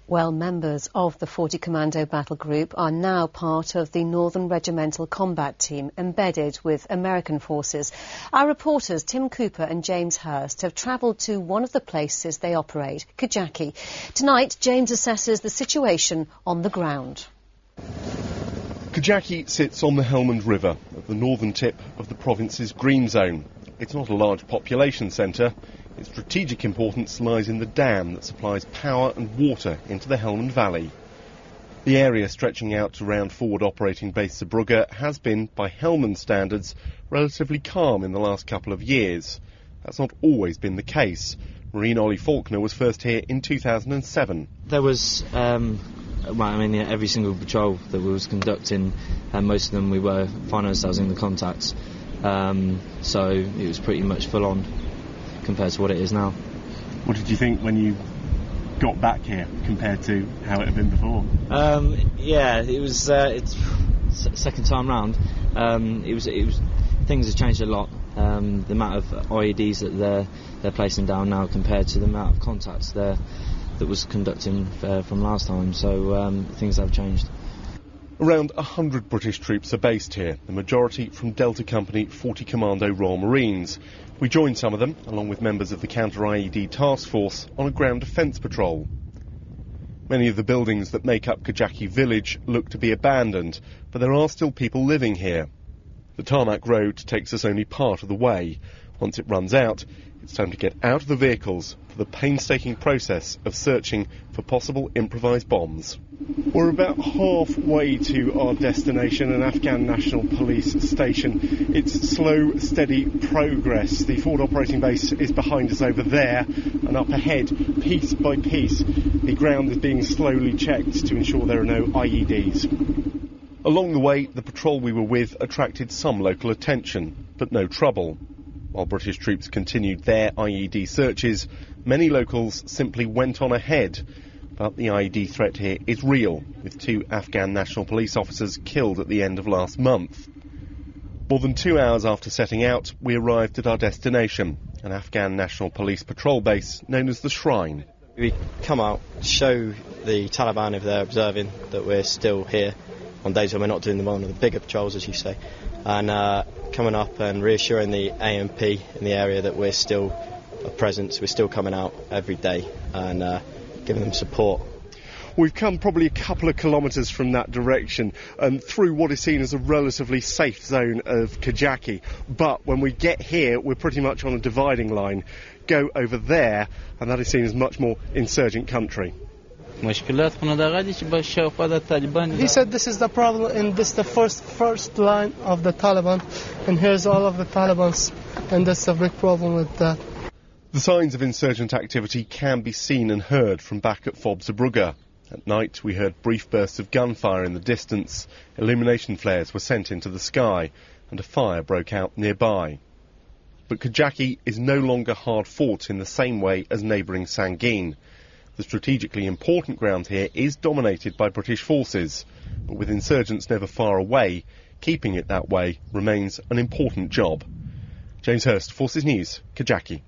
Well, members of the 40 Commando battle group are now part of the Northern Regimental Combat team embedded with American forces. Our reporters Tim Cooper and James Hirst have travelled to one of the places they operate, Kajaki. Tonight, James assesses the situation on the ground. Kajaki sits on the Helmand River at the northern tip of the province's green zone. It's not a large population centre. Its strategic importance lies in the dam that supplies power and water into the Helmand Valley. The area stretching out to round forward operating base Zeebrugge has been, by Helmand standards, relatively calm in the last couple of years. That's not always been the case. Marine Ollie Faulkner was first here in 2007. There was, every single patrol that we was conducting, and most of them we were finding ourselves in the contacts. So it was pretty much full on compared to what it is now. What did you think when you got back here compared to how it had been before? It was it's second time round. It was things have changed a lot. The amount of IEDs that they're placing down now compared to the amount of contacts that was conducting from last time. So things have changed. Around 100 British troops are based here, the majority from Delta Company 40 Commando Royal Marines. We joined some of them, along with members of the Counter-IED Task Force, on a ground defence patrol. Many of the buildings that make up Kajaki village look to be abandoned, but there are still people living here. The tarmac road takes us only part of the way. Once it runs out, it's time to get out of the vehicles for the painstaking process of searching for possible improvised bombs. We're about halfway to our destination, an Afghan National Police station. It's slow, steady progress. The forward operating base is behind us over there, and up ahead, piece by piece, the ground is being slowly checked to ensure there are no IEDs. Along the way, the patrol we were with attracted some local attention, but no trouble. While British troops continued their IED searches, many locals simply went on ahead. But the IED threat here is real, with 2 Afghan National Police officers killed at the end of last month. More than 2 hours after setting out, we arrived at our destination, an Afghan National Police patrol base known as the Shrine. We come out, show the Taliban, if they're observing, that we're still here on days when we're not doing one of the bigger patrols, as you say, and coming up and reassuring the AMP in the area that we're still a presence, we're still coming out every day and giving them support. We've come probably a couple of kilometres from that direction and through what is seen as a relatively safe zone of Kajaki, but when we get here we're pretty much on a dividing line. Go over there and that is seen as much more insurgent country. He said this is the problem and this is the first line of the Taliban, and here's all of the Talibans, and that's a big problem with that. The signs of insurgent activity can be seen and heard from back at FOB Zeebrugge. At night we heard brief bursts of gunfire in the distance, illumination flares were sent into the sky, and a fire broke out nearby. But Kajaki is no longer hard fought in the same way as neighbouring Sangin. The strategically important ground here is dominated by British forces, but with insurgents never far away, keeping it that way remains an important job. James Hirst, Forces News, Kajaki.